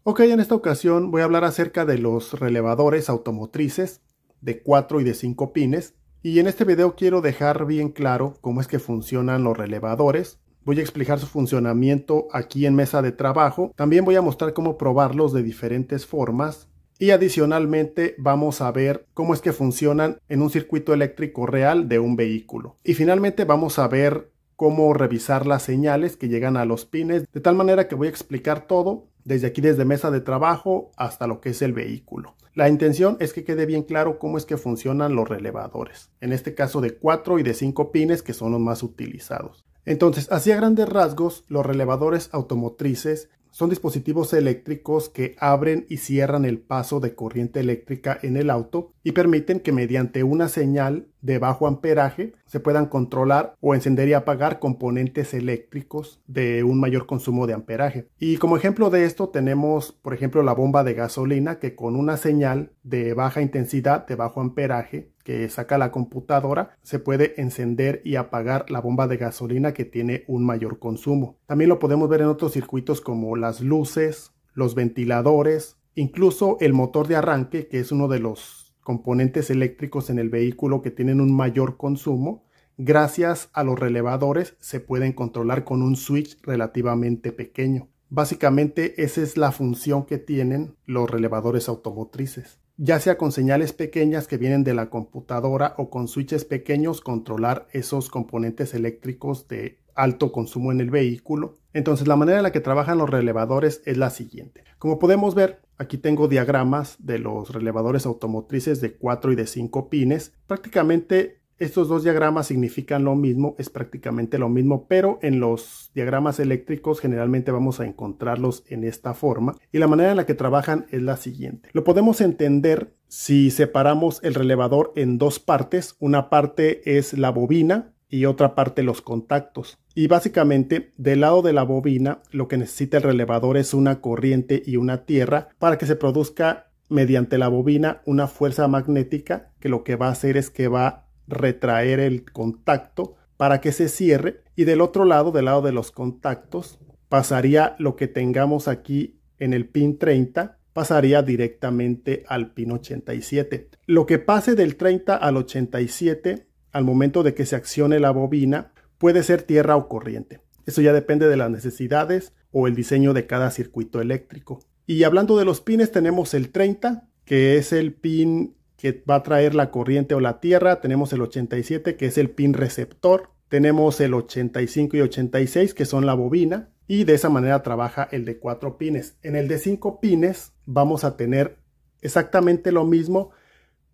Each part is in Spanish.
Ok, en esta ocasión voy a hablar acerca de los relevadores automotrices de 4 y de 5 pines. Y en este video quiero dejar bien claro cómo es que funcionan los relevadores. Voy a explicar su funcionamiento aquí en mesa de trabajo. También voy a mostrar cómo probarlos de diferentes formas. Y adicionalmente vamos a ver cómo es que funcionan en un circuito eléctrico real de un vehículo. Y finalmente vamos a ver cómo revisar las señales que llegan a los pines, de tal manera que voy a explicar todo desde aquí, desde mesa de trabajo hasta lo que es el vehículo. La intención es que quede bien claro cómo es que funcionan los relevadores, en este caso de 4 y de 5 pines, que son los más utilizados. Entonces, así a grandes rasgos, los relevadores automotrices son dispositivos eléctricos que abren y cierran el paso de corriente eléctrica en el auto y permiten que mediante una señal de bajo amperaje se puedan controlar o encender y apagar componentes eléctricos de un mayor consumo de amperaje. Y como ejemplo de esto tenemos, por ejemplo, la bomba de gasolina, que con una señal de baja intensidad, de bajo amperaje, que saca la computadora, se puede encender y apagar la bomba de gasolina que tiene un mayor consumo. También lo podemos ver en otros circuitos como las luces, los ventiladores, incluso el motor de arranque, que es uno de los componentes eléctricos en el vehículo que tienen un mayor consumo. Gracias a los relevadores se pueden controlar con un switch relativamente pequeño. Básicamente esa es la función que tienen los relevadores automotrices. Ya sea con señales pequeñas que vienen de la computadora o con switches pequeños, controlar esos componentes eléctricos de alto consumo en el vehículo. Entonces la manera en la que trabajan los relevadores es la siguiente. Como podemos ver, aquí tengo diagramas de los relevadores automotrices de 4 y de 5 pines. Prácticamente estos dos diagramas significan lo mismo, es prácticamente lo mismo, pero en los diagramas eléctricos generalmente vamos a encontrarlos en esta forma. Y la manera en la que trabajan es la siguiente. Lo podemos entender si separamos el relevador en dos partes. Una parte es la bobina y otra parte los contactos. Y básicamente del lado de la bobina lo que necesita el relevador es una corriente y una tierra para que se produzca mediante la bobina una fuerza magnética que lo que va a hacer es que va a retraer el contacto para que se cierre, y del otro lado, del lado de los contactos, pasaría lo que tengamos aquí en el pin 30, pasaría directamente al pin 87. Lo que pase del 30 al 87 al momento de que se accione la bobina puede ser tierra o corriente. Eso ya depende de las necesidades o el diseño de cada circuito eléctrico. Y hablando de los pines, tenemos el 30, que es el pin que va a traer la corriente o la tierra. Tenemos el 87, que es el pin receptor. Tenemos el 85 y 86, que son la bobina. Y de esa manera trabaja el de 4 pines. En el de 5 pines vamos a tener exactamente lo mismo,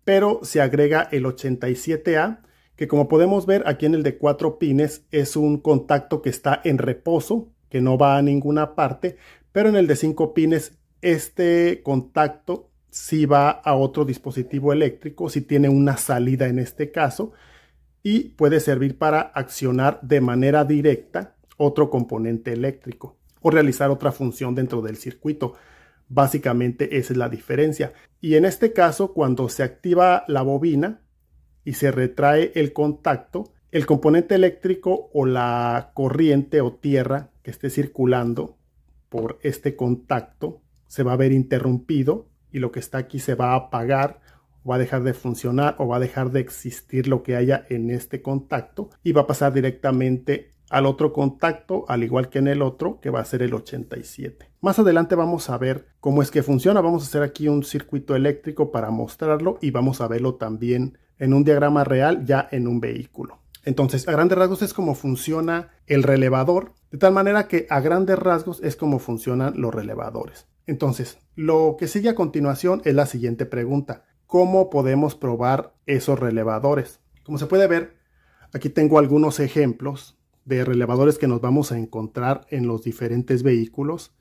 pero se agrega el 87A, que como podemos ver aquí en el de 4 pines es un contacto que está en reposo, que no va a ninguna parte, pero en el de 5 pines este contacto si va a otro dispositivo eléctrico, si tiene una salida en este caso, y puede servir para accionar de manera directa otro componente eléctrico o realizar otra función dentro del circuito. Básicamente esa es la diferencia. Y en este caso, cuando se activa la bobina y se retrae el contacto, el componente eléctrico o la corriente o tierra que esté circulando por este contacto se va a ver interrumpido, y lo que está aquí se va a apagar, o va a dejar de funcionar, o va a dejar de existir lo que haya en este contacto, y va a pasar directamente al otro contacto, al igual que en el otro, que va a ser el 87. Más adelante vamos a ver cómo es que funciona. Vamos a hacer aquí un circuito eléctrico para mostrarlo, y vamos a verlo también en un diagrama real ya en un vehículo. Entonces, a grandes rasgos es como funciona el relevador, de tal manera que a grandes rasgos es como funcionan los relevadores. Entonces, lo que sigue a continuación es la siguiente pregunta. ¿Cómo podemos probar esos relevadores? Como se puede ver, aquí tengo algunos ejemplos de relevadores que nos vamos a encontrar en los diferentes vehículos.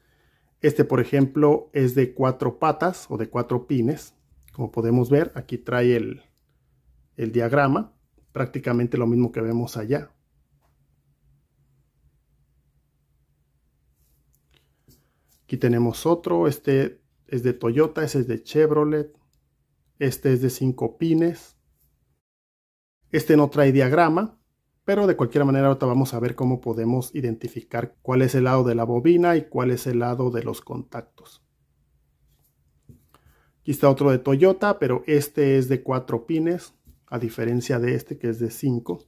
Este, por ejemplo, es de 4 patas o de 4 pines. Como podemos ver, aquí trae el diagrama, prácticamente lo mismo que vemos allá. Aquí tenemos otro, este es de Toyota, ese es de Chevrolet, este es de 5 pines. Este no trae diagrama, pero de cualquier manera ahorita vamos a ver cómo podemos identificar cuál es el lado de la bobina y cuál es el lado de los contactos. Aquí está otro de Toyota, pero este es de 4 pines, a diferencia de este que es de 5.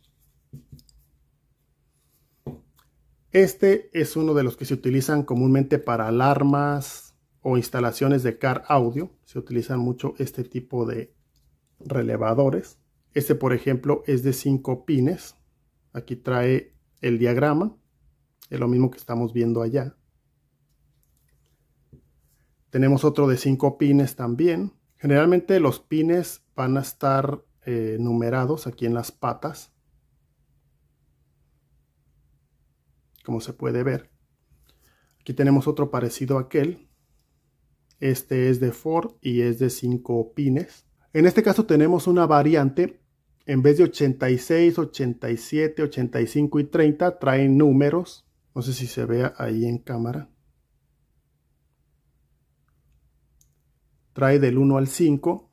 Este es uno de los que se utilizan comúnmente para alarmas o instalaciones de car audio. Se utilizan mucho este tipo de relevadores. Este, por ejemplo, es de 5 pines. Aquí trae el diagrama. Es lo mismo que estamos viendo allá. Tenemos otro de 5 pines también. Generalmente los pines van a estar numerados aquí en las patas, como se puede ver. Aquí tenemos otro parecido a aquel. Este es de Ford y es de 5 pines. En este caso tenemos una variante. En vez de 86, 87, 85 y 30 traen números. No sé si se vea ahí en cámara. Trae del 1 al 5.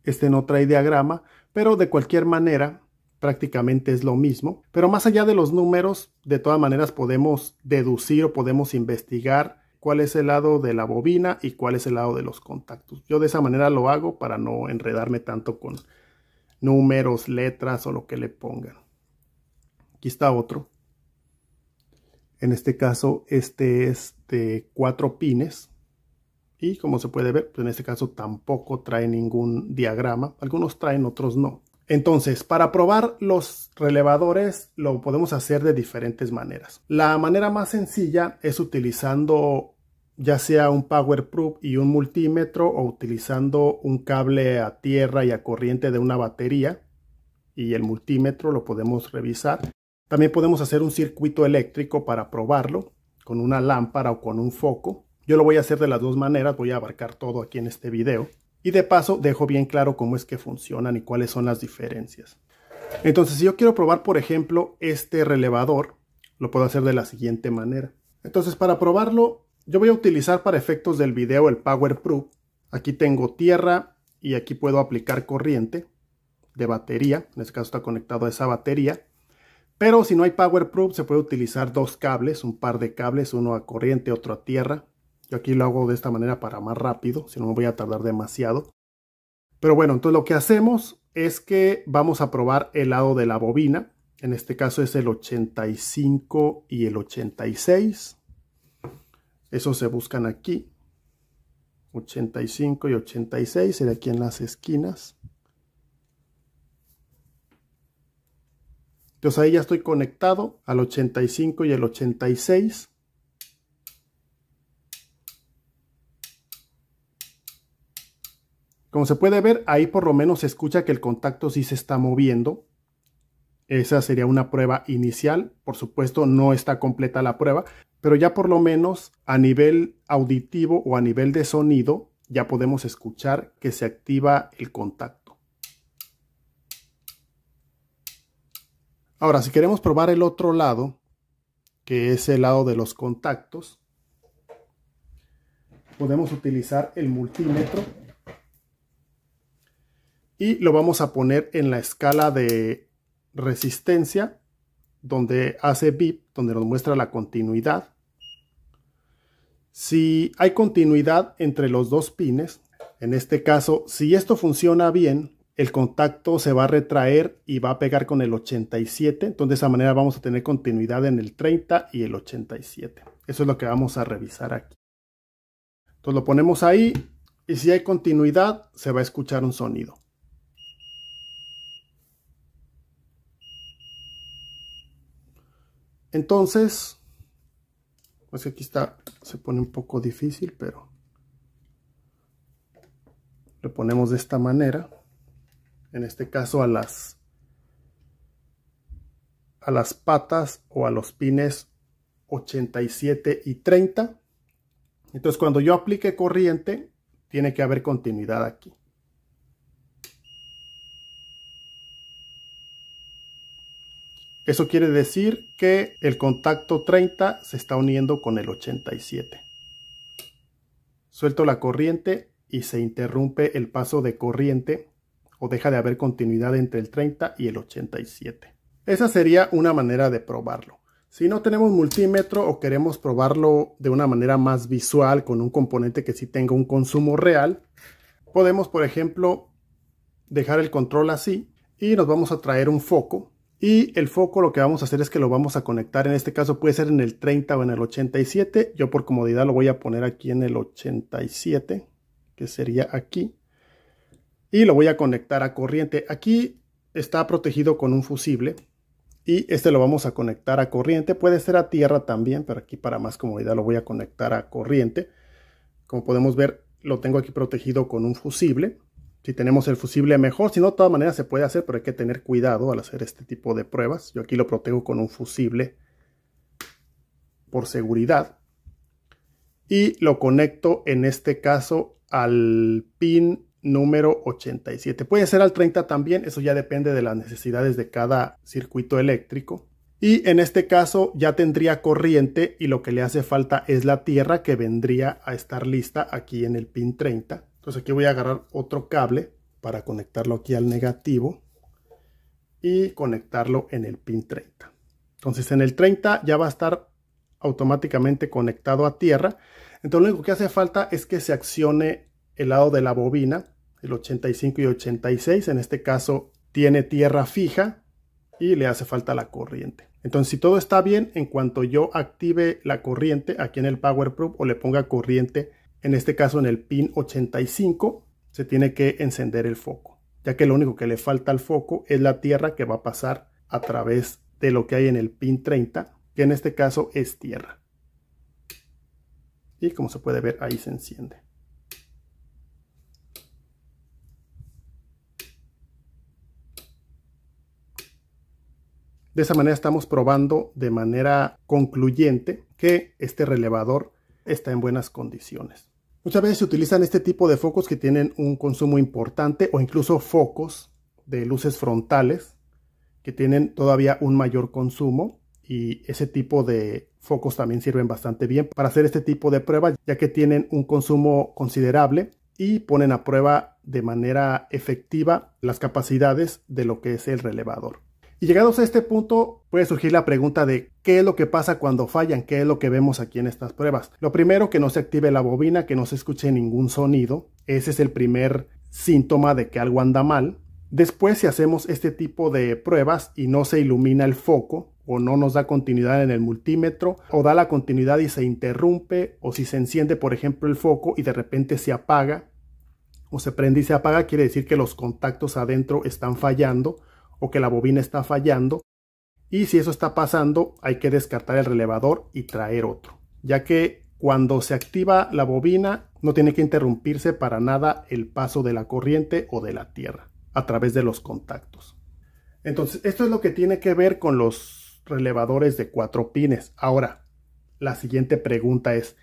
Este no trae diagrama, pero de cualquier manera prácticamente es lo mismo. Pero más allá de los números, de todas maneras podemos deducir o podemos investigar cuál es el lado de la bobina y cuál es el lado de los contactos. Yo de esa manera lo hago para no enredarme tanto con números, letras o lo que le pongan. Aquí está otro. En este caso, este es de 4 pines. Y como se puede ver, pues en este caso tampoco trae ningún diagrama. Algunos traen, otros no. Entonces, para probar los relevadores lo podemos hacer de diferentes maneras. La manera más sencilla es utilizando ya sea un Powerproof y un multímetro o utilizando un cable a tierra y a corriente de una batería y el multímetro lo podemos revisar. También podemos hacer un circuito eléctrico para probarlo con una lámpara o con un foco. Yo lo voy a hacer de las dos maneras, voy a abarcar todo aquí en este video. Y de paso dejo bien claro cómo es que funcionan y cuáles son las diferencias. Entonces, si yo quiero probar, por ejemplo, este relevador, lo puedo hacer de la siguiente manera. Entonces, para probarlo, yo voy a utilizar para efectos del video el Powerproof. Aquí tengo tierra y aquí puedo aplicar corriente de batería. En este caso está conectado a esa batería. Pero si no hay Powerproof, se puede utilizar dos cables, un par de cables, uno a corriente, otro a tierra. Yo aquí lo hago de esta manera para más rápido, si no me voy a tardar demasiado. Pero bueno, entonces lo que hacemos es que vamos a probar el lado de la bobina. En este caso es el 85 y el 86. Esos se buscan aquí. 85 y 86, sería aquí en las esquinas. Entonces ahí ya estoy conectado al 85 y el 86. Como se puede ver, ahí por lo menos se escucha que el contacto sí se está moviendo. Esa sería una prueba inicial. Por supuesto, no está completa la prueba, pero ya por lo menos a nivel auditivo o a nivel de sonido, ya podemos escuchar que se activa el contacto. Ahora, si queremos probar el otro lado, que es el lado de los contactos, podemos utilizar el multímetro. Y lo vamos a poner en la escala de resistencia, donde hace bip, donde nos muestra la continuidad. Si hay continuidad entre los dos pines, en este caso, si esto funciona bien, el contacto se va a retraer y va a pegar con el 87. Entonces de esa manera vamos a tener continuidad en el 30 y el 87. Eso es lo que vamos a revisar aquí. Entonces lo ponemos ahí y si hay continuidad, se va a escuchar un sonido. Entonces, pues aquí está, se pone un poco difícil, pero lo ponemos de esta manera. En este caso a las patas o a los pines 87 y 30. Entonces cuando yo aplique corriente, tiene que haber continuidad aquí. Eso quiere decir que el contacto 30 se está uniendo con el 87. Suelto la corriente y se interrumpe el paso de corriente o deja de haber continuidad entre el 30 y el 87. Esa sería una manera de probarlo. Si no tenemos multímetro o queremos probarlo de una manera más visual con un componente que sí tenga un consumo real, podemos, por ejemplo, dejar el control así y nos vamos a traer un foco. Y el foco lo que vamos a hacer es que lo vamos a conectar, en este caso puede ser en el 30 o en el 87. Yo por comodidad lo voy a poner aquí en el 87, que sería aquí. Y lo voy a conectar a corriente. Aquí está protegido con un fusible. Y este lo vamos a conectar a corriente. Puede ser a tierra también, pero aquí para más comodidad lo voy a conectar a corriente. Como podemos ver, lo tengo aquí protegido con un fusible. Si tenemos el fusible mejor, si no de todas maneras se puede hacer, pero hay que tener cuidado al hacer este tipo de pruebas. Yo aquí lo protejo con un fusible por seguridad. Y lo conecto en este caso al pin número 87. Puede ser al 30 también, eso ya depende de las necesidades de cada circuito eléctrico. Y en este caso ya tendría corriente y lo que le hace falta es la tierra que vendría a estar lista aquí en el pin 30. Entonces aquí voy a agarrar otro cable para conectarlo aquí al negativo y conectarlo en el pin 30. Entonces en el 30 ya va a estar automáticamente conectado a tierra. Entonces lo único que hace falta es que se accione el lado de la bobina, el 85 y 86. En este caso tiene tierra fija y le hace falta la corriente. Entonces si todo está bien, en cuanto yo active la corriente aquí en el Power Probe o le ponga corriente, en este caso en el pin 85, se tiene que encender el foco, ya que lo único que le falta al foco es la tierra que va a pasar a través de lo que hay en el pin 30, que en este caso es tierra. Y como se puede ver, ahí se enciende. De esa manera estamos probando de manera concluyente que este relevador está en buenas condiciones. Muchas veces se utilizan este tipo de focos que tienen un consumo importante o incluso focos de luces frontales que tienen todavía un mayor consumo, y ese tipo de focos también sirven bastante bien para hacer este tipo de pruebas, ya que tienen un consumo considerable y ponen a prueba de manera efectiva las capacidades de lo que es el relevador. Y llegados a este punto puede surgir la pregunta de qué es lo que pasa cuando fallan, qué es lo que vemos aquí en estas pruebas. Lo primero, que no se active la bobina, que no se escuche ningún sonido. Ese es el primer síntoma de que algo anda mal. Después, si hacemos este tipo de pruebas y no se ilumina el foco o no nos da continuidad en el multímetro, o da la continuidad y se interrumpe, o si se enciende por ejemplo el foco y de repente se apaga o se prende y se apaga, quiere decir que los contactos adentro están fallando o que la bobina está fallando. Y si eso está pasando, hay que descartar el relevador y traer otro, ya que cuando se activa la bobina no tiene que interrumpirse para nada el paso de la corriente o de la tierra a través de los contactos. Entonces esto es lo que tiene que ver con los relevadores de 4 pines. Ahora, la siguiente pregunta es,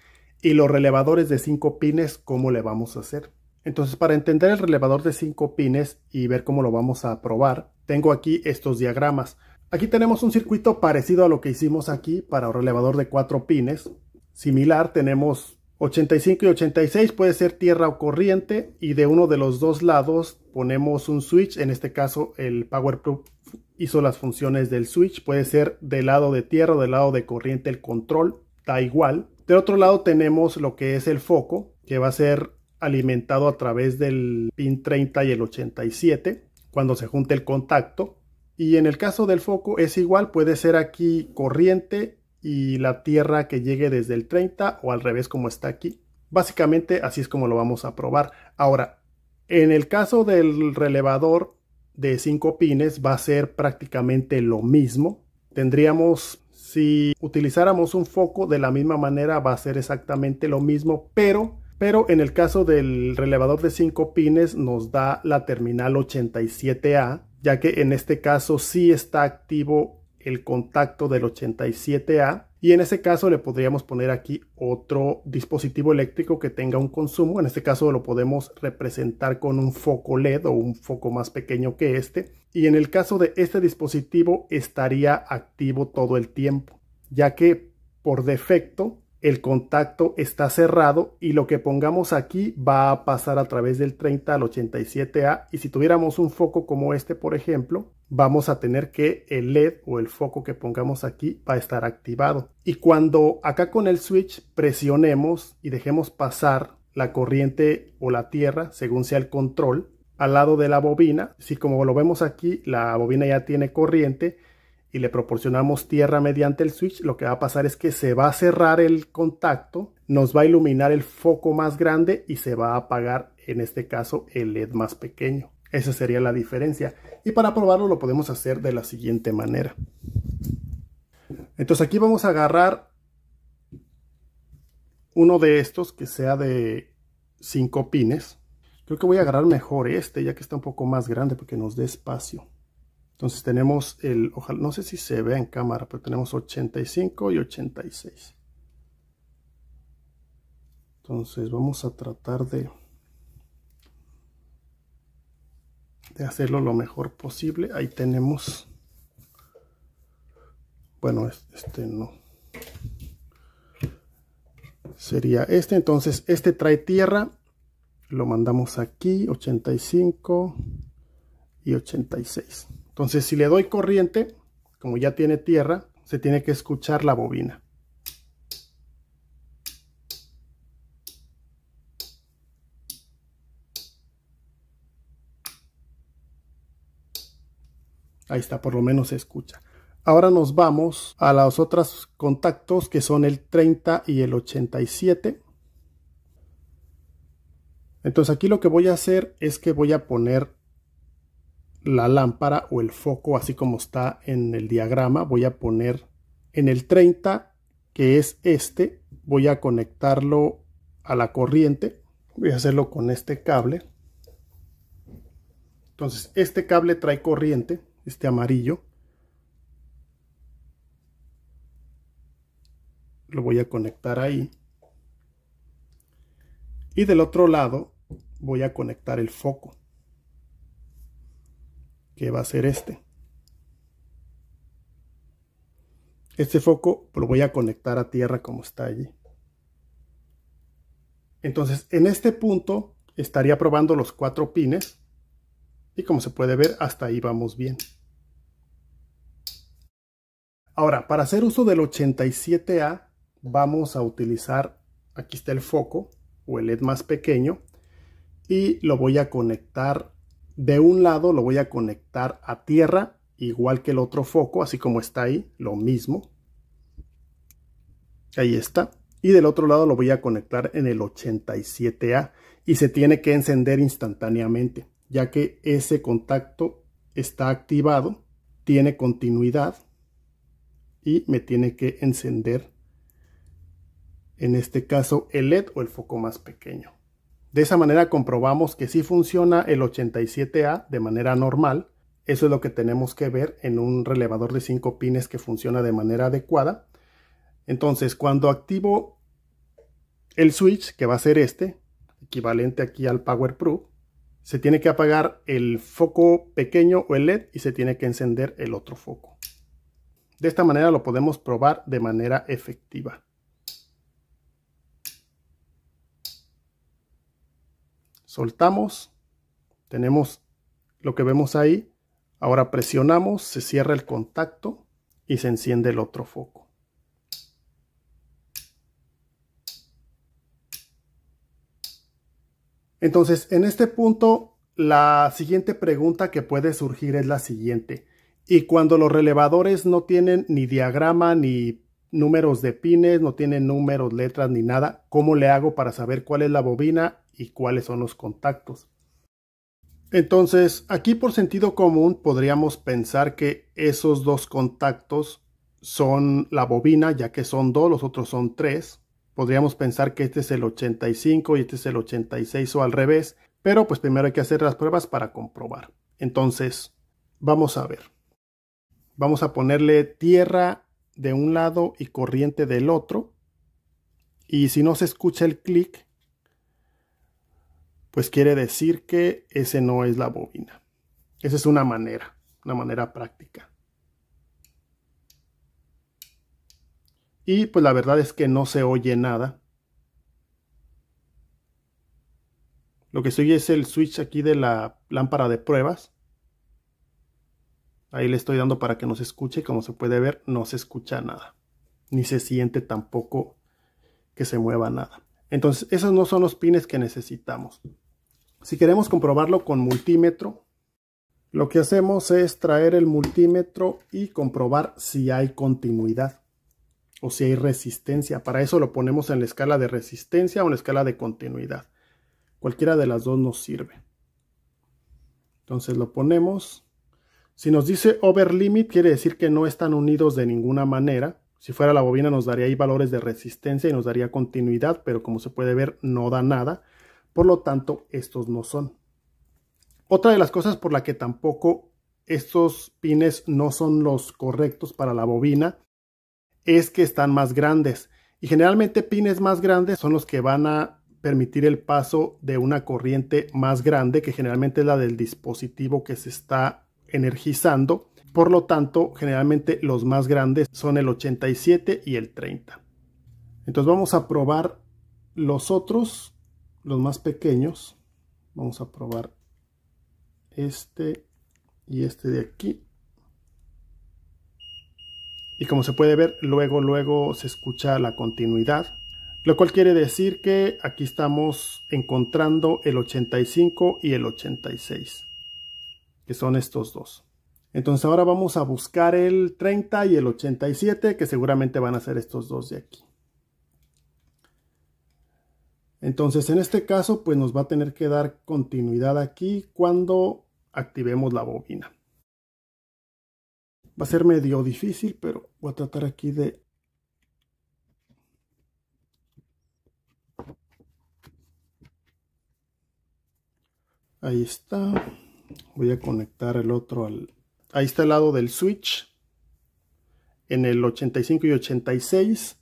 ¿y los relevadores de 5 pines cómo le vamos a hacer? Entonces, para entender el relevador de 5 pines y ver cómo lo vamos a probar, tengo aquí estos diagramas. Aquí tenemos un circuito parecido a lo que hicimos aquí para un relevador de 4 pines. Similar, tenemos 85 y 86, puede ser tierra o corriente, y de uno de los dos lados ponemos un switch. En este caso el Power Probe hizo las funciones del switch, puede ser del lado de tierra o del lado de corriente, el control, da igual. Del otro lado tenemos lo que es el foco, que va a ser alimentado a través del pin 30 y el 87 cuando se junte el contacto. Y en el caso del foco es igual, puede ser aquí corriente y la tierra que llegue desde el 30 o al revés como está aquí. Básicamente así es como lo vamos a probar. Ahora, en el caso del relevador de 5 pines va a ser prácticamente lo mismo. Tendríamos, si utilizáramos un foco de la misma manera, va a ser exactamente lo mismo, pero en el caso del relevador de 5 pines nos da la terminal 87A, ya que en este caso sí está activo el contacto del 87A, y en ese caso le podríamos poner aquí otro dispositivo eléctrico que tenga un consumo. En este caso lo podemos representar con un foco LED o un foco más pequeño que este, y en el caso de este dispositivo estaría activo todo el tiempo, ya que por defecto el contacto está cerrado y lo que pongamos aquí va a pasar a través del 30 al 87A, y si tuviéramos un foco como este, por ejemplo, vamos a tener que el LED o el foco que pongamos aquí va a estar activado. Y cuando acá con el switch presionemos y dejemos pasar la corriente o la tierra, según sea el control, al lado de la bobina, si como lo vemos aquí, la bobina ya tiene corriente y le proporcionamos tierra mediante el switch, lo que va a pasar es que se va a cerrar el contacto, nos va a iluminar el foco más grande y se va a apagar, en este caso, el LED más pequeño. Esa sería la diferencia. Y para probarlo lo podemos hacer de la siguiente manera. Entonces aquí vamos a agarrar uno de estos que sea de 5 pines. Creo que voy a agarrar mejor este, ya que está un poco más grande porque nos dé espacio. Entonces tenemos el, ojalá, no sé si se ve en cámara, pero tenemos 85 y 86. Entonces vamos a tratar de hacerlo lo mejor posible. Ahí tenemos, bueno, este no. Sería este, entonces este trae tierra, lo mandamos aquí, 85 y 86. Entonces si le doy corriente, como ya tiene tierra, se tiene que escuchar la bobina. Ahí está, por lo menos se escucha. Ahora nos vamos a los otros contactos que son el 30 y el 87. Entonces aquí lo que voy a hacer es que voy a poner la lámpara o el foco así como está en el diagrama. Voy a poner en el 30, que es este, voy a conectarlo a la corriente. Voy a hacerlo con este cable. Entonces este cable trae corriente, este amarillo. Lo voy a conectar ahí. Y del otro lado voy a conectar el foco, que va a ser este. Este foco lo voy a conectar a tierra como está allí. Entonces en este punto estaría probando los 4 pines. Y como se puede ver, hasta ahí vamos bien. Ahora, para hacer uso del 87A, vamos a utilizar, aquí está el foco o el LED más pequeño, y lo voy a conectar de un lado, lo voy a conectar a tierra, igual que el otro foco, así como está ahí, lo mismo. Ahí está. Y del otro lado lo voy a conectar en el 87A y se tiene que encender instantáneamente, ya que ese contacto está activado, tiene continuidad y me tiene que encender, en este caso, el LED o el foco más pequeño. De esa manera comprobamos que sí funciona el 87A de manera normal. Eso es lo que tenemos que ver en un relevador de 5 pines que funciona de manera adecuada. Entonces, cuando activo el switch, que va a ser este, equivalente aquí al Power Proof, se tiene que apagar el foco pequeño o el LED y se tiene que encender el otro foco. De esta manera lo podemos probar de manera efectiva. Soltamos, tenemos lo que vemos ahí. Ahora presionamos, se cierra el contacto y se enciende el otro foco. Entonces, en este punto, la siguiente pregunta que puede surgir es la siguiente. Y cuando los relevadores no tienen ni diagrama, ni números de pines, no tienen números, letras, ni nada, ¿cómo le hago para saber cuál es la bobina y cuáles son los contactos? Entonces, aquí por sentido común podríamos pensar que esos dos contactos son la bobina, ya que son 2, los otros son 3. Podríamos pensar que este es el 85 y este es el 86 o al revés, pero pues primero hay que hacer las pruebas para comprobar. Entonces, vamos a ver. Vamos a ponerle tierra de un lado y corriente del otro. Y si no se escucha el clic, pues quiere decir que ese no es la bobina. Esa es una manera práctica. Y pues la verdad es que no se oye nada. Lo que se oye es el switch aquí de la lámpara de pruebas. Ahí le estoy dando para que no se escuche. Como se puede ver, no se escucha nada. Ni se siente tampoco que se mueva nada. Entonces, esos no son los pines que necesitamos. Si queremos comprobarlo con multímetro, lo que hacemos es traer el multímetro y comprobar si hay continuidad o si hay resistencia. Para eso lo ponemos en la escala de resistencia o en la escala de continuidad. Cualquiera de las dos nos sirve. Entonces lo ponemos. Si nos dice over limit, quiere decir que no están unidos de ninguna manera. Si fuera la bobina nos daría ahí valores de resistencia y nos daría continuidad, pero como se puede ver no da nada. Por lo tanto, estos no son. Otra de las cosas por la que tampoco estos pines no son los correctos para la bobina es que están más grandes. Y generalmente pines más grandes son los que van a permitir el paso de una corriente más grande, que generalmente es la del dispositivo que se está energizando. Por lo tanto, generalmente los más grandes son el 87 y el 30. Entonces vamos a probar los otros, los más pequeños. Vamos a probar este y este de aquí. Y como se puede ver, luego se escucha la continuidad. Lo cual quiere decir que aquí estamos encontrando el 85 y el 86. Que son estos dos. Entonces ahora vamos a buscar el 30 y el 87, que seguramente van a ser estos dos de aquí. Entonces en este caso pues nos va a tener que dar continuidad aquí cuando activemos la bobina. Va a ser medio difícil, pero voy a tratar aquí de... Ahí está. Voy a conectar el otro al... Ahí está el lado del switch. En el 85 y 86.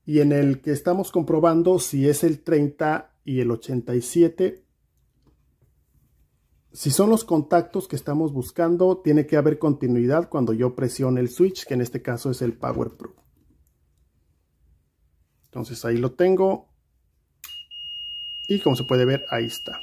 Y en el que estamos comprobando si es el 30 y el 87. Si son los contactos que estamos buscando, tiene que haber continuidad cuando yo presione el switch, que en este caso es el Power Proof. Entonces ahí lo tengo. Y como se puede ver, ahí está.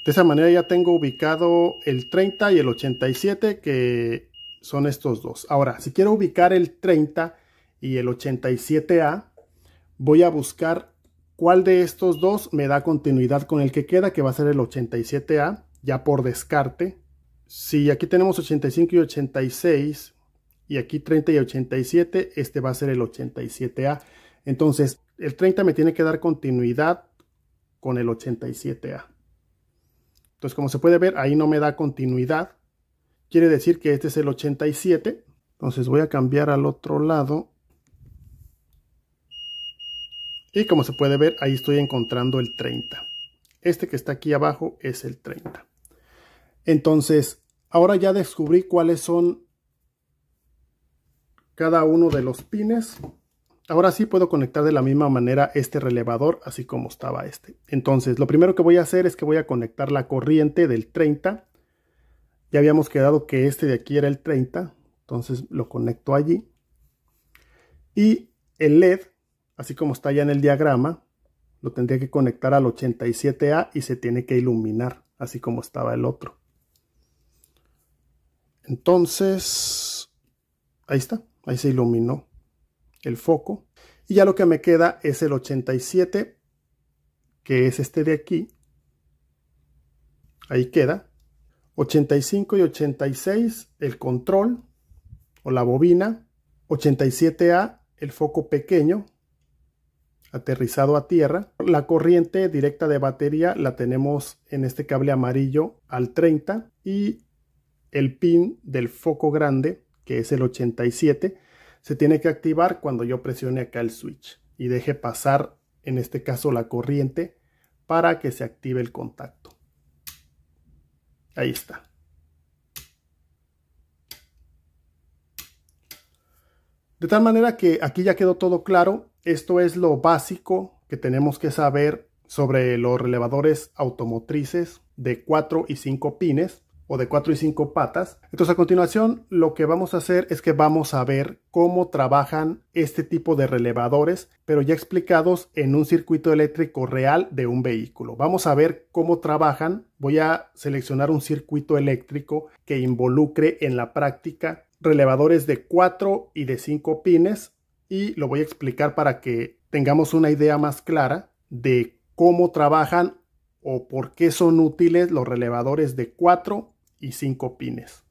De esa manera ya tengo ubicado el 30 y el 87, que son estos dos. Ahora, si quiero ubicar el 30 y el 87A, voy a buscar cuál de estos dos me da continuidad con el que queda, que va a ser el 87A, ya por descarte. Si aquí tenemos 85 y 86, y aquí 30 y 87, este va a ser el 87A. Entonces, el 30 me tiene que dar continuidad con el 87A. Entonces, como se puede ver, ahí no me da continuidad. Quiere decir que este es el 87. Entonces voy a cambiar al otro lado. Y como se puede ver, ahí estoy encontrando el 30. Este que está aquí abajo es el 30. Entonces, ahora ya descubrí cuáles son cada uno de los pines. Ahora sí puedo conectar de la misma manera este relevador, así como estaba este. Entonces, lo primero que voy a hacer es que voy a conectar la corriente del 30. Ya habíamos quedado que este de aquí era el 30. Entonces lo conecto allí. Y el LED, así como está ya en el diagrama, lo tendría que conectar al 87A y se tiene que iluminar, así como estaba el otro. Entonces, ahí está. Ahí se iluminó el foco. Y ya lo que me queda es el 87, que es este de aquí. Ahí queda. 85 y 86, el control o la bobina. 87A, el foco pequeño, aterrizado a tierra. La corriente directa de batería la tenemos en este cable amarillo al 30. Y el pin del foco grande, que es el 87, se tiene que activar cuando yo presione acá el switch y deje pasar, en este caso, la corriente para que se active el contacto. Ahí está. De tal manera que aquí ya quedó todo claro. Esto es lo básico que tenemos que saber sobre los relevadores automotrices de 4 y 5 pines. o de 4 y 5 patas. Entonces a continuación lo que vamos a hacer es que vamos a ver cómo trabajan este tipo de relevadores, pero ya explicados en un circuito eléctrico real de un vehículo. Vamos a ver cómo trabajan. Voy a seleccionar un circuito eléctrico que involucre en la práctica relevadores de 4 y de 5 pines y lo voy a explicar para que tengamos una idea más clara de cómo trabajan o por qué son útiles los relevadores de 4 y 5 pines.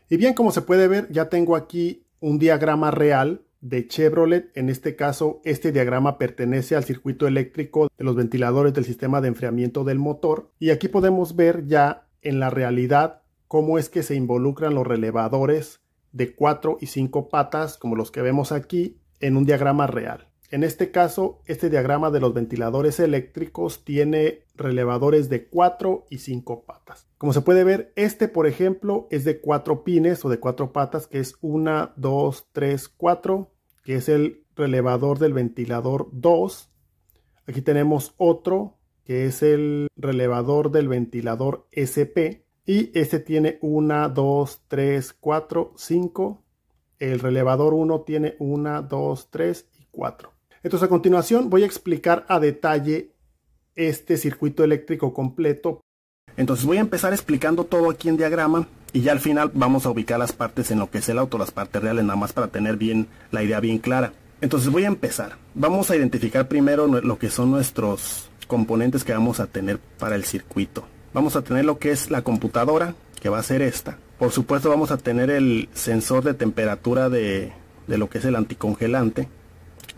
Y bien, como se puede ver, ya tengo aquí un diagrama real de Chevrolet. En este caso, este diagrama pertenece al circuito eléctrico de los ventiladores del sistema de enfriamiento del motor. Y aquí podemos ver ya en la realidad cómo es que se involucran los relevadores de 4 y 5 patas, como los que vemos aquí, en un diagrama real. En este caso, este diagrama de los ventiladores eléctricos tiene relevadores de 4 y 5 patas. Como se puede ver, este por ejemplo es de 4 pines o de 4 patas, que es 1, 2, 3, 4, que es el relevador del ventilador 2. Aquí tenemos otro, que es el relevador del ventilador SP. Y este tiene 1, 2, 3, 4, 5. El relevador 1 tiene 1, 2, 3 y 4. Entonces a continuación voy a explicar a detalle este circuito eléctrico completo. Entonces voy a empezar explicando todo aquí en diagrama y ya al final vamos a ubicar las partes en lo que es el auto, las partes reales, nada más para tener bien la idea bien clara. Entonces voy a empezar. Vamos a identificar primero lo que son nuestros componentes que vamos a tener para el circuito. Vamos a tener lo que es la computadora, que va a ser esta. Por supuesto vamos a tener el sensor de temperatura de lo que es el anticongelante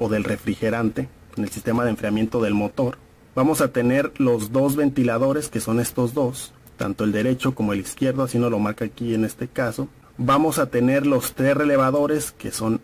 o del refrigerante en el sistema de enfriamiento del motor. Vamos a tener los dos ventiladores, que son estos dos, tanto el derecho como el izquierdo, así nos lo marca aquí en este caso. Vamos a tener los tres relevadores, que son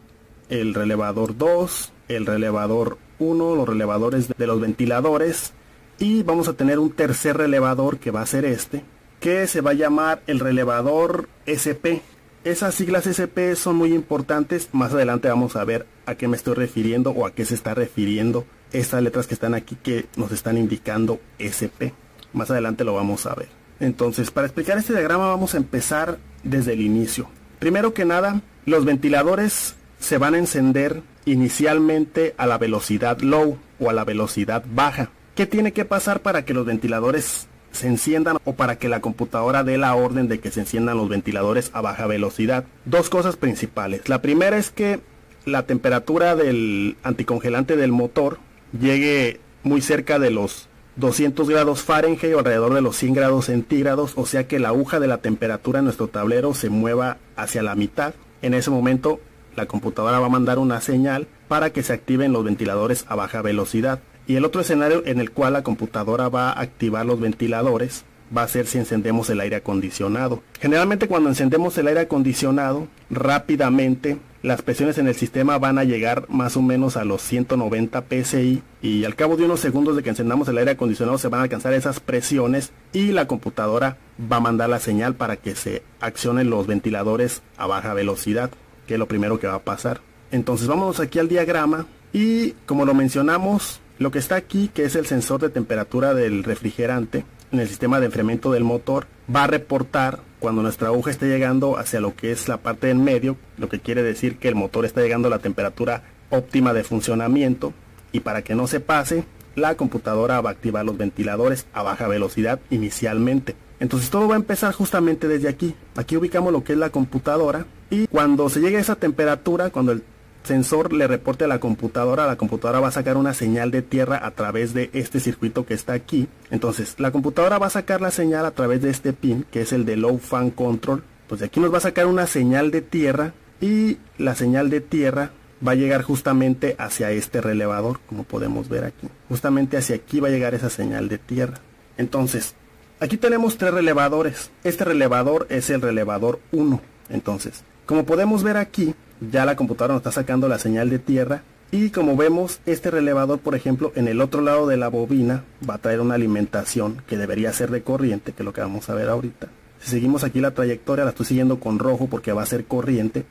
el relevador 2, el relevador 1, los relevadores de los ventiladores, y vamos a tener un tercer relevador que va a ser este, que se va a llamar el relevador SP. Esas siglas SP son muy importantes. Más adelante vamos a ver a qué me estoy refiriendo o a qué se está refiriendo estas letras que están aquí que nos están indicando SP. Más adelante lo vamos a ver. Entonces, para explicar este diagrama vamos a empezar desde el inicio. Primero que nada, los ventiladores se van a encender inicialmente a la velocidad low o a la velocidad baja. ¿Qué tiene que pasar para que los ventiladores se enciendan o para que la computadora dé la orden de que se enciendan los ventiladores a baja velocidad? Dos cosas principales. La primera es que la temperatura del anticongelante del motor llegue muy cerca de los 200 grados Fahrenheit o alrededor de los 100 grados centígrados, o sea que la aguja de la temperatura en nuestro tablero se mueva hacia la mitad. En ese momento la computadora va a mandar una señal para que se activen los ventiladores a baja velocidad. Y el otro escenario en el cual la computadora va a activar los ventiladores va a ser si encendemos el aire acondicionado. Generalmente cuando encendemos el aire acondicionado, rápidamente las presiones en el sistema van a llegar más o menos a los 190 psi y al cabo de unos segundos de que encendamos el aire acondicionado se van a alcanzar esas presiones y la computadora va a mandar la señal para que se accionen los ventiladores a baja velocidad, que es lo primero que va a pasar. Entonces vámonos aquí al diagrama y como lo mencionamos, lo que está aquí, que es el sensor de temperatura del refrigerante en el sistema de enfriamiento del motor, va a reportar cuando nuestra aguja esté llegando hacia lo que es la parte en medio, lo que quiere decir que el motor está llegando a la temperatura óptima de funcionamiento, y para que no se pase, la computadora va a activar los ventiladores a baja velocidad inicialmente. Entonces todo va a empezar justamente desde aquí. Aquí ubicamos lo que es la computadora y cuando se llegue a esa temperatura, cuando el sensor le reporte a la computadora va a sacar una señal de tierra a través de este circuito que está aquí. Entonces la computadora va a sacar la señal a través de este pin, que es el de Low Fan Control. Pues de aquí nos va a sacar una señal de tierra y la señal de tierra va a llegar justamente hacia este relevador, como podemos ver aquí. Justamente hacia aquí va a llegar esa señal de tierra. Entonces, aquí tenemos tres relevadores. Este relevador es el relevador 1. Entonces, como podemos ver aquí, ya la computadora nos está sacando la señal de tierra. Y como vemos, este relevador, por ejemplo, en el otro lado de la bobina va a traer una alimentación que debería ser de corriente, que es lo que vamos a ver ahorita. Si seguimos aquí la trayectoria, la estoy siguiendo con rojo porque va a ser corriente,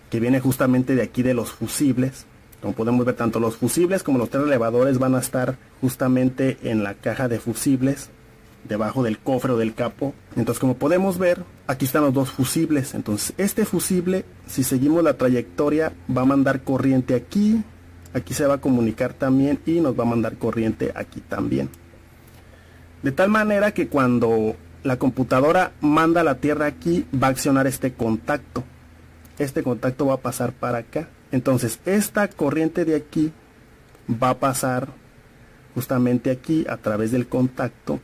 que viene justamente de aquí de los fusibles. Como podemos ver, tanto los fusibles como los tres relevadores van a estar justamente en la caja de fusibles. debajo del cofre o del capó. Entonces, como podemos ver, aquí están los dos fusibles. Entonces este fusible, si seguimos la trayectoria, va a mandar corriente aquí, aquí se va a comunicar también y nos va a mandar corriente aquí también, de tal manera que cuando la computadora manda la tierra aquí, va a accionar este contacto va a pasar para acá. Entonces esta corriente de aquí va a pasar justamente aquí a través del contacto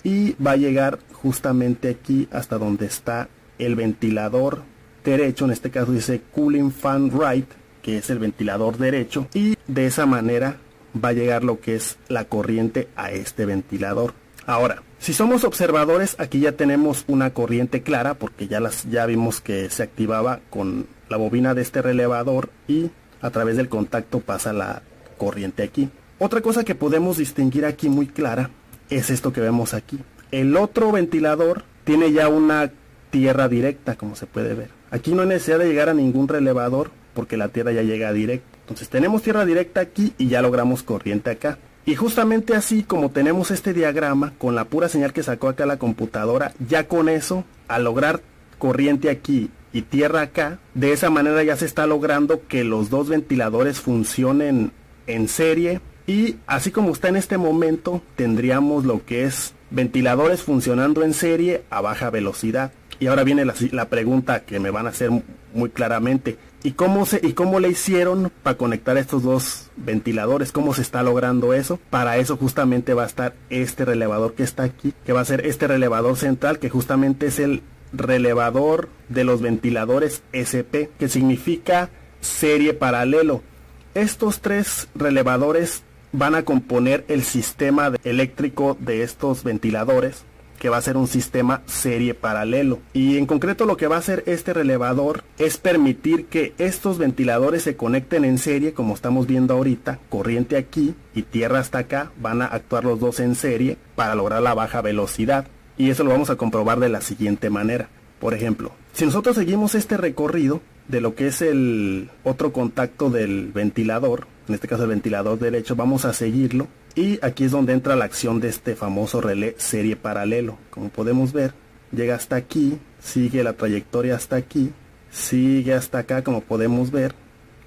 y va a llegar justamente aquí hasta donde está el ventilador derecho. En este caso dice cooling fan right, que es el ventilador derecho, y de esa manera va a llegar lo que es la corriente a este ventilador. Ahora, si somos observadores, aquí ya tenemos una corriente clara porque ya vimos que se activaba con la bobina de este relevador y a través del contacto pasa la corriente aquí. Otra cosa que podemos distinguir aquí muy clara es esto que vemos aquí. El otro ventilador tiene ya una tierra directa, como se puede ver. Aquí no hay necesidad de llegar a ningún relevador porque la tierra ya llega directa. Entonces tenemos tierra directa aquí y ya logramos corriente acá. Y justamente así como tenemos este diagrama, con la pura señal que sacó acá la computadora, ya con eso, al lograr corriente aquí y tierra acá, de esa manera ya se está logrando que los dos ventiladores funcionen en serie. Y así como está en este momento, tendríamos lo que es ventiladores funcionando en serie a baja velocidad. Y ahora viene la pregunta que me van a hacer muy claramente. ¿Y cómo le hicieron para conectar estos dos ventiladores? ¿Cómo se está logrando eso? Para eso justamente va a estar este relevador que está aquí, que va a ser este relevador central, que justamente es el relevador de los ventiladores SP, que significa serie paralelo. Estos tres relevadores van a componer el sistema eléctrico de estos ventiladores, que va a ser un sistema serie paralelo. Y en concreto lo que va a hacer este relevador es permitir que estos ventiladores se conecten en serie, como estamos viendo ahorita, corriente aquí y tierra hasta acá, van a actuar los dos en serie para lograr la baja velocidad. Y eso lo vamos a comprobar de la siguiente manera. Por ejemplo, si nosotros seguimos este recorrido de lo que es el otro contacto del ventilador, en este caso el ventilador derecho, vamos a seguirlo. Y aquí es donde entra la acción de este famoso relé serie paralelo. Como podemos ver, llega hasta aquí, sigue la trayectoria hasta aquí, sigue hasta acá, como podemos ver.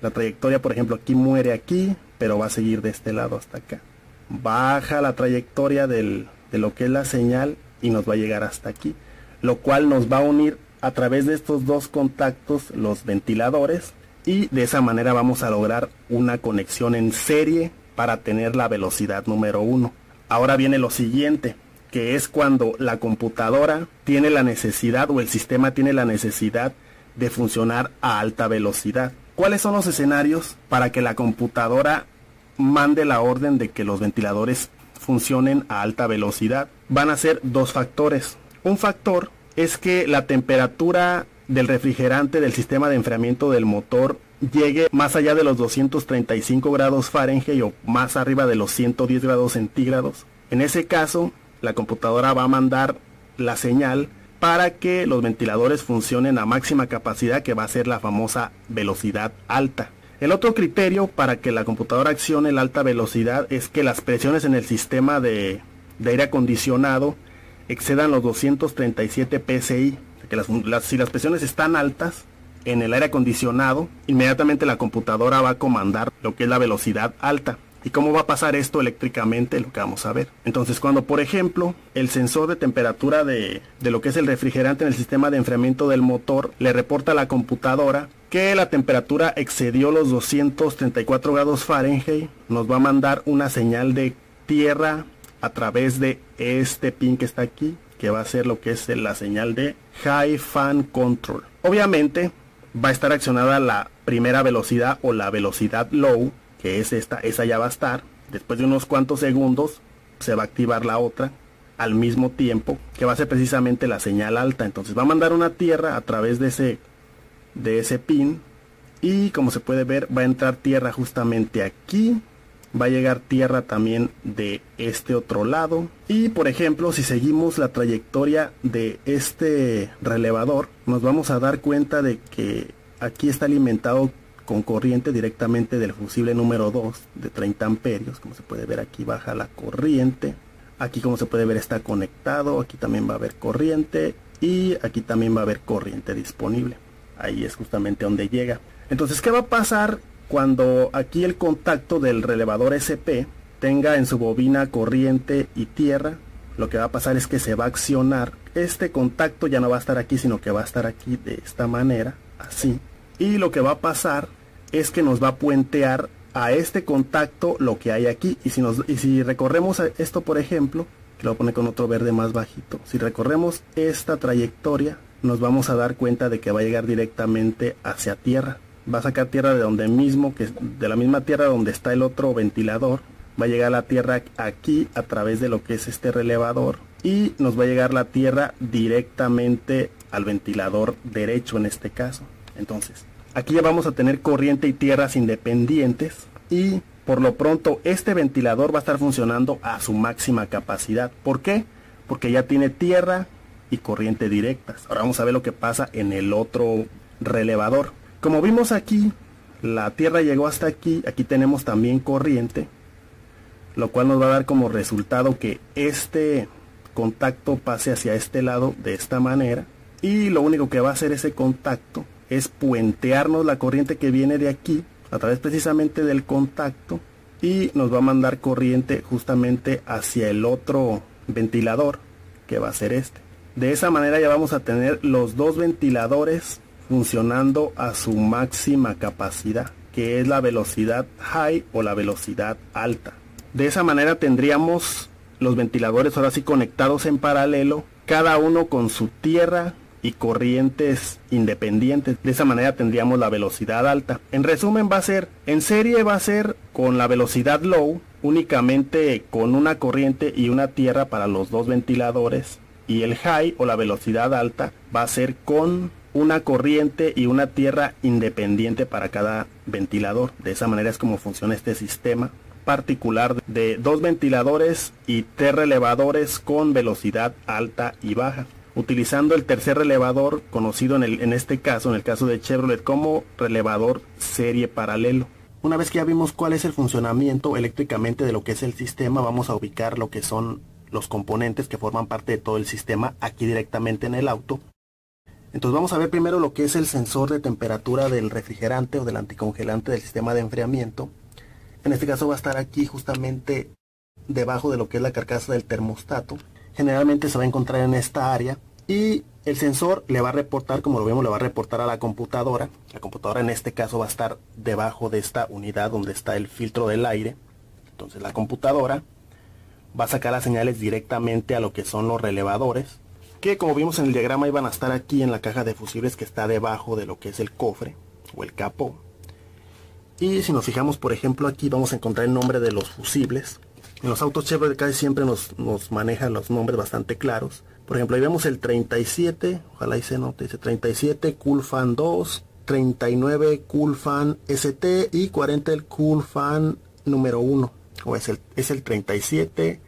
La trayectoria, por ejemplo, aquí muere aquí, pero va a seguir de este lado hasta acá. Baja la trayectoria de lo que es la señal y nos va a llegar hasta aquí, lo cual nos va a unir a través de estos dos contactos los ventiladores, y de esa manera vamos a lograr una conexión en serie para tener la velocidad número 1. Ahora viene lo siguiente, que es cuando la computadora tiene la necesidad, o el sistema tiene la necesidad de funcionar a alta velocidad. ¿Cuáles son los escenarios para que la computadora mande la orden de que los ventiladores funcionen a alta velocidad? Van a ser dos factores. Un factor es que la temperatura del refrigerante del sistema de enfriamiento del motor llegue más allá de los 235 grados Fahrenheit o más arriba de los 110 grados centígrados. En ese caso, la computadora va a mandar la señal para que los ventiladores funcionen a máxima capacidad, que va a ser la famosa velocidad alta. El otro criterio para que la computadora accione la alta velocidad es que las presiones en el sistema de aire acondicionado excedan los 237 psi. Que si las presiones están altas en el aire acondicionado, inmediatamente la computadora va a comandar lo que es la velocidad alta. ¿Y cómo va a pasar esto eléctricamente? Lo que vamos a ver. Entonces, cuando por ejemplo el sensor de temperatura de lo que es el refrigerante en el sistema de enfriamiento del motor le reporta a la computadora que la temperatura excedió los 234 grados Fahrenheit, nos va a mandar una señal de tierra a través de este pin que está aquí, que va a ser lo que es la señal de High Fan Control. Obviamente va a estar accionada la primera velocidad o la velocidad low, que es esa ya va a estar. Después de unos cuantos segundos se va a activar la otra al mismo tiempo, que va a ser precisamente la señal alta. Entonces va a mandar una tierra a través de ese pin, y como se puede ver va a entrar tierra justamente aquí. Va a llegar tierra también de este otro lado. Y por ejemplo, si seguimos la trayectoria de este relevador, nos vamos a dar cuenta de que aquí está alimentado con corriente directamente del fusible número 2 de 30 amperios. Como se puede ver, aquí baja la corriente Aquí, como se puede ver, está conectado. Aquí también va a haber corriente y aquí también va a haber corriente disponible. Ahí es justamente donde llega. Entonces, ¿qué va a pasar cuando aquí el contacto del relevador SP tenga en su bobina corriente y tierra? Lo que va a pasar es que se va a accionar. Este contacto ya no va a estar aquí, sino que va a estar aquí de esta manera, así. Y lo que va a pasar es que nos va a puentear a este contacto lo que hay aquí. Y si recorremos esto, por ejemplo, que lo voy a poner con otro verde más bajito. Si recorremos esta trayectoria, nos vamos a dar cuenta de que va a llegar directamente hacia tierra. Va a sacar tierra de donde mismo, de la misma tierra donde está el otro ventilador. Va a llegar la tierra aquí a través de lo que es este relevador y nos va a llegar la tierra directamente al ventilador derecho en este caso. Entonces, aquí ya vamos a tener corriente y tierras independientes y por lo pronto este ventilador va a estar funcionando a su máxima capacidad. ¿Por qué? Porque ya tiene tierra y corriente directas. Ahora vamos a ver lo que pasa en el otro relevador. Como vimos aquí, la tierra llegó hasta aquí, aquí tenemos también corriente, lo cual nos va a dar como resultado que este contacto pase hacia este lado de esta manera, y lo único que va a hacer ese contacto es puentearnos la corriente que viene de aquí a través precisamente del contacto y nos va a mandar corriente justamente hacia el otro ventilador, que va a ser este. De esa manera ya vamos a tener los dos ventiladores funcionando a su máxima capacidad, que es la velocidad high o la velocidad alta. De esa manera tendríamos los ventiladores ahora sí conectados en paralelo, cada uno con su tierra y corrientes independientes. De esa manera tendríamos la velocidad alta. En resumen, va a ser, en serie va a ser con la velocidad low, únicamente con una corriente y una tierra para los dos ventiladores, y el high o la velocidad alta va a ser con una corriente y una tierra independiente para cada ventilador. De esa manera es como funciona este sistema particular de dos ventiladores y tres relevadores con velocidad alta y baja, utilizando el tercer relevador conocido en este caso, en el caso de Chevrolet, como relevador serie paralelo. Una vez que ya vimos cuál es el funcionamiento eléctricamente de lo que es el sistema, vamos a ubicar lo que son los componentes que forman parte de todo el sistema aquí directamente en el auto. Entonces vamos a ver primero lo que es el sensor de temperatura del refrigerante o del anticongelante del sistema de enfriamiento. En este caso va a estar aquí justamente debajo de lo que es la carcasa del termostato. Generalmente se va a encontrar en esta área y el sensor le va a reportar, como lo vemos, le va a reportar a la computadora. La computadora en este caso va a estar debajo de esta unidad donde está el filtro del aire. Entonces la computadora va a sacar las señales directamente a lo que son los relevadores, que como vimos en el diagrama iban a estar aquí en la caja de fusibles que está debajo de lo que es el cofre o el capó. Y si nos fijamos, por ejemplo, aquí vamos a encontrar el nombre de los fusibles. En los autos Chevrolet casi siempre nos manejan los nombres bastante claros. Por ejemplo, ahí vemos el 37, ojalá ahí se note, dice 37 Cool Fan 2, 39 Cool Fan ST y 40 el Cool Fan número 1. O es el 37,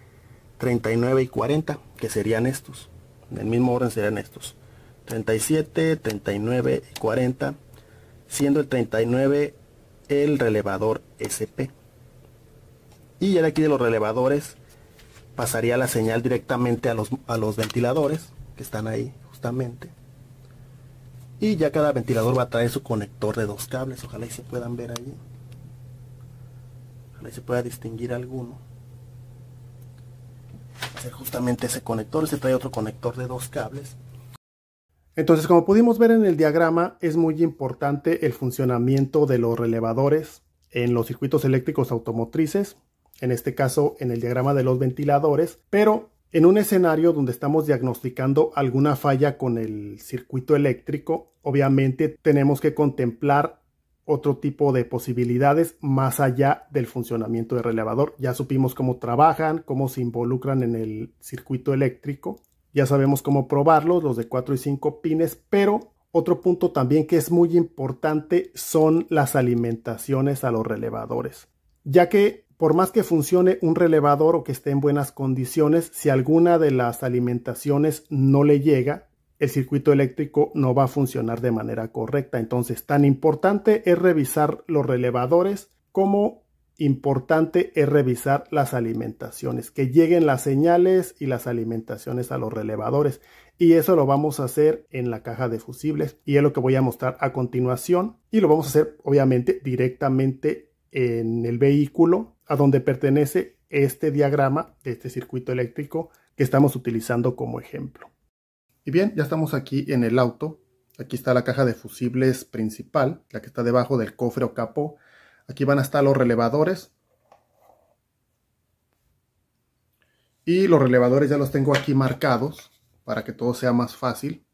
39 y 40, que serían estos. En el mismo orden serían estos. 37, 39 y 40, siendo el 39 el relevador SP. Y ya de aquí de los relevadores pasaría la señal directamente a los ventiladores que están ahí justamente. Y ya cada ventilador va a traer su conector de dos cables. Ojalá y se puedan ver allí. Ojalá y se pueda distinguir alguno. Va a ser justamente ese conector. Se trae otro conector de dos cables. Entonces, como pudimos ver en el diagrama, es muy importante el funcionamiento de los relevadores en los circuitos eléctricos automotrices, en este caso en el diagrama de los ventiladores, pero en un escenario donde estamos diagnosticando alguna falla con el circuito eléctrico, obviamente tenemos que contemplar otro tipo de posibilidades más allá del funcionamiento del relevador. Ya supimos cómo trabajan, cómo se involucran en el circuito eléctrico. Ya sabemos cómo probarlos, los de 4 y 5 pines, pero otro punto también que es muy importante son las alimentaciones a los relevadores. Ya que por más que funcione un relevador o que esté en buenas condiciones, si alguna de las alimentaciones no le llega, el circuito eléctrico no va a funcionar de manera correcta. Entonces, tan importante es revisar los relevadores como importante es revisar las alimentaciones, que lleguen las señales y las alimentaciones a los relevadores. Y eso lo vamos a hacer en la caja de fusibles y es lo que voy a mostrar a continuación. Y lo vamos a hacer obviamente directamente en el vehículo a donde pertenece este diagrama de este circuito eléctrico que estamos utilizando como ejemplo. Y bien, ya estamos aquí en el auto. Aquí está la caja de fusibles principal, la que está debajo del cofre o capó. Aquí van a estar los relevadores. Y los relevadores ya los tengo aquí marcados para que todo sea más fácil.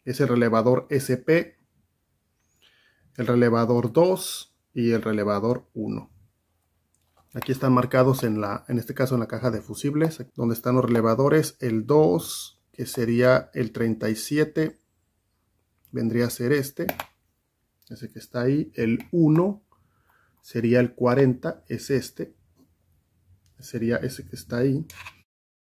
Es el relevador SP, el relevador 2 y el relevador 1. Aquí están marcados en este caso en la caja de fusibles, donde están los relevadores. El 2, que sería el 37, vendría a ser ese que está ahí. El 1 sería el 40, es sería ese que está ahí.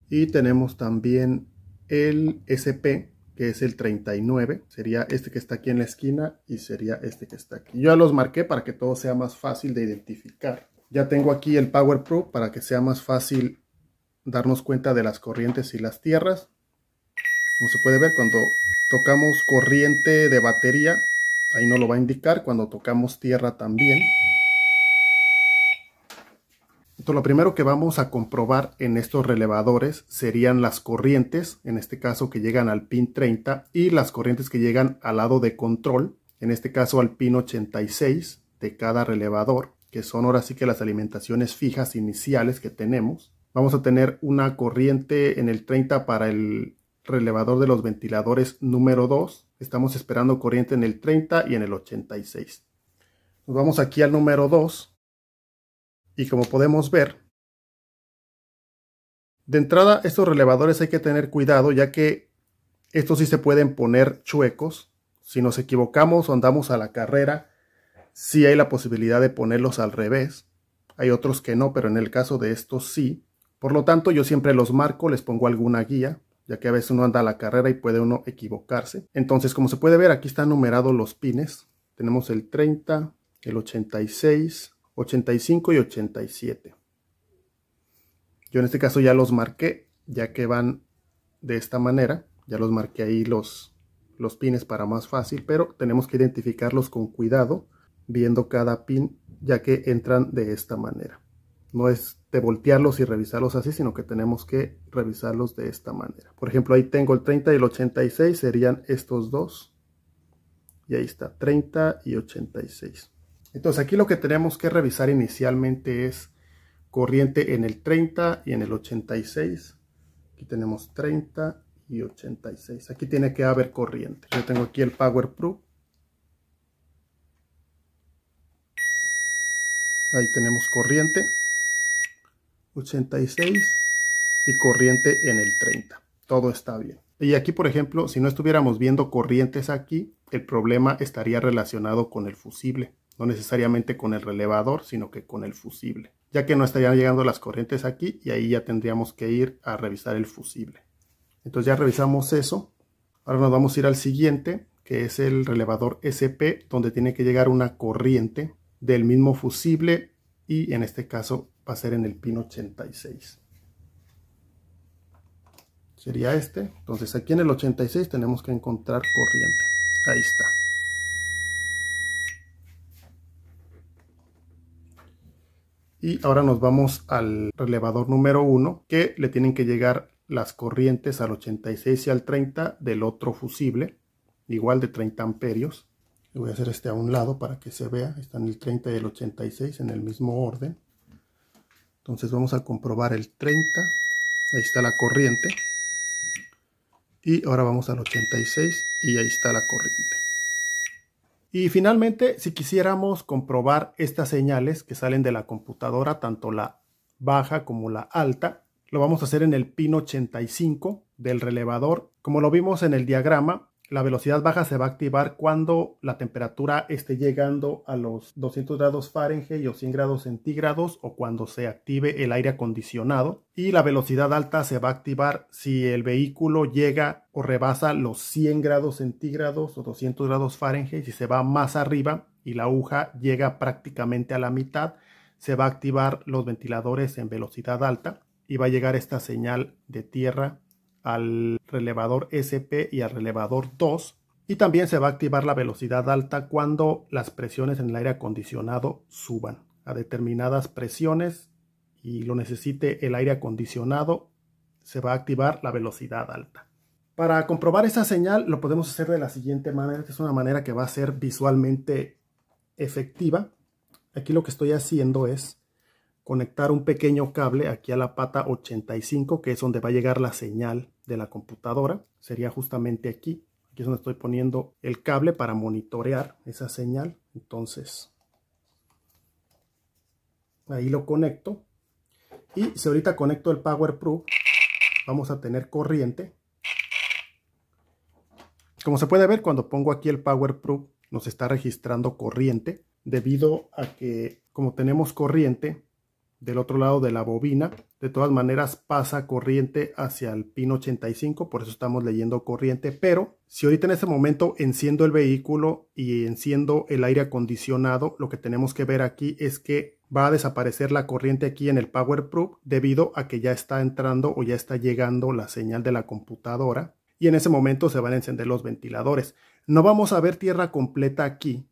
Y tenemos también el SP, que es el 39, sería este que está aquí en la esquina y sería este que está aquí. Yo ya los marqué para que todo sea más fácil de identificar. Ya tengo aquí el Power Pro para que sea más fácil darnos cuenta de las corrientes y las tierras. Como se puede ver, cuando tocamos corriente de batería, ahí no lo va a indicar. Cuando tocamos tierra también. Entonces, lo primero que vamos a comprobar en estos relevadores serían las corrientes, en este caso que llegan al pin 30, y las corrientes que llegan al lado de control, en este caso al pin 86 de cada relevador, que son ahora sí que las alimentaciones fijas iniciales que tenemos. Vamos a tener una corriente en el 30 para el relevador de los ventiladores número 2. Estamos esperando corriente en el 30 y en el 86. Nos vamos aquí al número 2. Y como podemos ver, de entrada estos relevadores hay que tener cuidado, ya que estos sí se pueden poner chuecos. Si nos equivocamos o andamos a la carrera, sí hay la posibilidad de ponerlos al revés. Hay otros que no, pero en el caso de estos sí. Por lo tanto, yo siempre los marco, les pongo alguna guía, ya que a veces uno anda a la carrera y puede uno equivocarse. Entonces, como se puede ver, aquí están numerados los pines. Tenemos el 30, el 86, 85 y 87. Yo en este caso ya los marqué, ya que van de esta manera. Ya los marqué ahí los pines para más fácil, pero tenemos que identificarlos con cuidado, viendo cada pin, ya que entran de esta manera. No es de voltearlos y revisarlos así, sino que tenemos que revisarlos de esta manera. Por ejemplo, ahí tengo el 30 y el 86, serían estos dos. Y ahí está, 30 y 86. Entonces aquí lo que tenemos que revisar inicialmente es corriente en el 30 y en el 86. Aquí tenemos 30 y 86. Aquí tiene que haber corriente. Yo tengo aquí el Power Pro. Ahí tenemos corriente 86 y corriente en el 30. Todo está bien. Y aquí, por ejemplo, si no estuviéramos viendo corrientes aquí, el problema estaría relacionado con el fusible. No necesariamente con el relevador, sino que con el fusible. Ya que no estarían llegando las corrientes aquí y ahí ya tendríamos que ir a revisar el fusible. Entonces ya revisamos eso. Ahora nos vamos a ir al siguiente, que es el relevador SP, donde tiene que llegar una corriente del mismo fusible y en este caso va a ser en el pin 86. Sería este. Entonces aquí en el 86 tenemos que encontrar corriente. Ahí está. Y ahora nos vamos al relevador número 1, que le tienen que llegar las corrientes al 86 y al 30 del otro fusible, igual de 30 amperios. Le voy a hacer este a un lado para que se vea. Están el 30 y el 86 en el mismo orden. Entonces vamos a comprobar el 30. Ahí está la corriente. Y ahora vamos al 86 y ahí está la corriente. Y finalmente, si quisiéramos comprobar estas señales que salen de la computadora, tanto la baja como la alta, lo vamos a hacer en el pin 85 del relevador. Como lo vimos en el diagrama, la velocidad baja se va a activar cuando la temperatura esté llegando a los 200 grados Fahrenheit o 100 grados centígrados o cuando se active el aire acondicionado. Y la velocidad alta se va a activar si el vehículo llega o rebasa los 100 grados centígrados o 200 grados Fahrenheit. Si se va más arriba y la aguja llega prácticamente a la mitad, se va a activar los ventiladores en velocidad alta y va a llegar esta señal de tierra al relevador SP y al relevador 2. Y también se va a activar la velocidad alta cuando las presiones en el aire acondicionado suban a determinadas presiones y lo necesite el aire acondicionado, se va a activar la velocidad alta. Para comprobar esa señal lo podemos hacer de la siguiente manera. Esta es una manera que va a ser visualmente efectiva. Aquí lo que estoy haciendo es conectar un pequeño cable aquí a la pata 85, que es donde va a llegar la señal de la computadora. Sería justamente aquí. Aquí es donde estoy poniendo el cable para monitorear esa señal. Entonces, ahí lo conecto. Y si ahorita conecto el PowerProof, vamos a tener corriente. Como se puede ver, cuando pongo aquí el PowerProof, nos está registrando corriente, debido a que como tenemos corriente del otro lado de la bobina, de todas maneras pasa corriente hacia el pin 85, por eso estamos leyendo corriente. Pero si ahorita en este momento enciendo el vehículo y enciendo el aire acondicionado, lo que tenemos que ver aquí es que va a desaparecer la corriente aquí en el PowerProof, debido a que ya está entrando o ya está llegando la señal de la computadora, y en ese momento se van a encender los ventiladores. No vamos a ver tierra completa aquí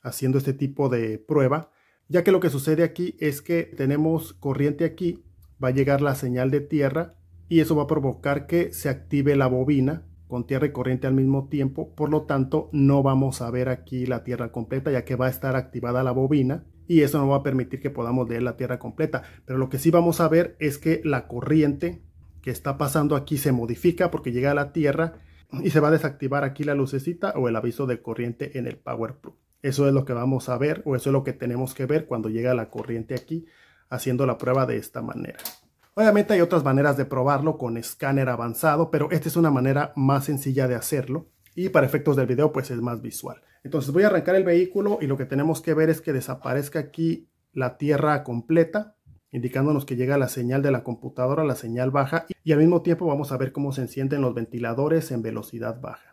haciendo este tipo de prueba, ya que lo que sucede aquí es que tenemos corriente aquí, va a llegar la señal de tierra y eso va a provocar que se active la bobina con tierra y corriente al mismo tiempo. Por lo tanto, no vamos a ver aquí la tierra completa, ya que va a estar activada la bobina y eso no va a permitir que podamos leer la tierra completa. Pero lo que sí vamos a ver es que la corriente que está pasando aquí se modifica porque llega a la tierra y se va a desactivar aquí la lucecita o el aviso de corriente en el PowerProof. Eso es lo que vamos a ver, o eso es lo que tenemos que ver cuando llega la corriente aquí, haciendo la prueba de esta manera. Obviamente hay otras maneras de probarlo con escáner avanzado, pero esta es una manera más sencilla de hacerlo y para efectos del video pues es más visual. Entonces voy a arrancar el vehículo y lo que tenemos que ver es que desaparezca aquí la tierra completa, indicándonos que llega la señal de la computadora, la señal baja, y al mismo tiempo vamos a ver cómo se encienden los ventiladores en velocidad baja.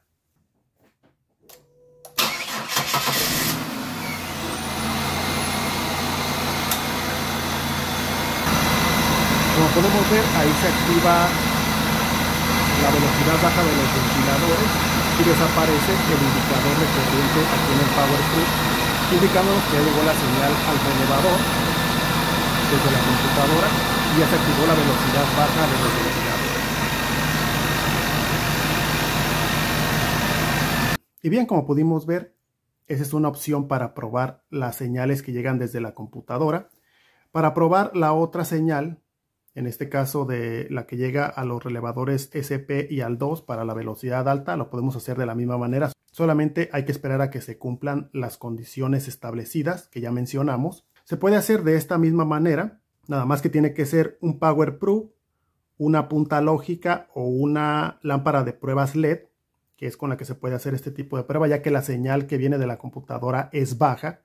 Como podemos ver, ahí se activa la velocidad baja de los ventiladores y desaparece el indicador de corriente aquí en el PowerProof, indicándonos que ya llegó la señal al relevador desde la computadora y ya se activó la velocidad baja de los ventiladores. Y bien, como pudimos ver, esa es una opción para probar las señales que llegan desde la computadora. Para probar la otra señal, en este caso de la que llega a los relevadores SP y al 2 para la velocidad alta, lo podemos hacer de la misma manera. Solamente hay que esperar a que se cumplan las condiciones establecidas que ya mencionamos. Se puede hacer de esta misma manera, nada más que tiene que ser un PowerProof, una punta lógica o una lámpara de pruebas LED, que es con la que se puede hacer este tipo de prueba, ya que la señal que viene de la computadora es baja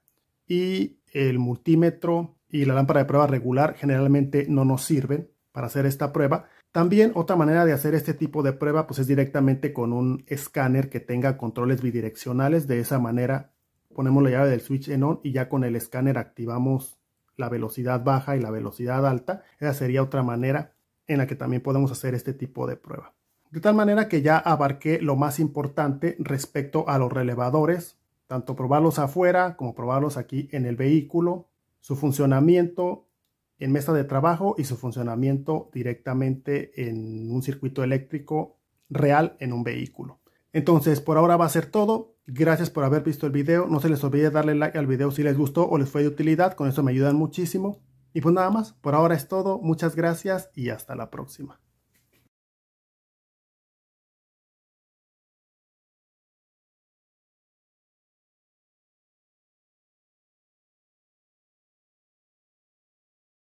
y el multímetro y la lámpara de prueba regular generalmente no nos sirven para hacer esta prueba. También otra manera de hacer este tipo de prueba pues es directamente con un escáner que tenga controles bidireccionales. De esa manera ponemos la llave del switch en on y ya con el escáner activamos la velocidad baja y la velocidad alta. Esa sería otra manera en la que también podemos hacer este tipo de prueba. De tal manera que ya abarqué lo más importante respecto a los relevadores, tanto probarlos afuera como probarlos aquí en el vehículo, su funcionamiento en mesa de trabajo y su funcionamiento directamente en un circuito eléctrico real en un vehículo. Entonces, por ahora va a ser todo. Gracias por haber visto el video. No se les olvide darle like al video si les gustó o les fue de utilidad. Con eso me ayudan muchísimo. Y pues nada más, por ahora es todo. Muchas gracias y hasta la próxima.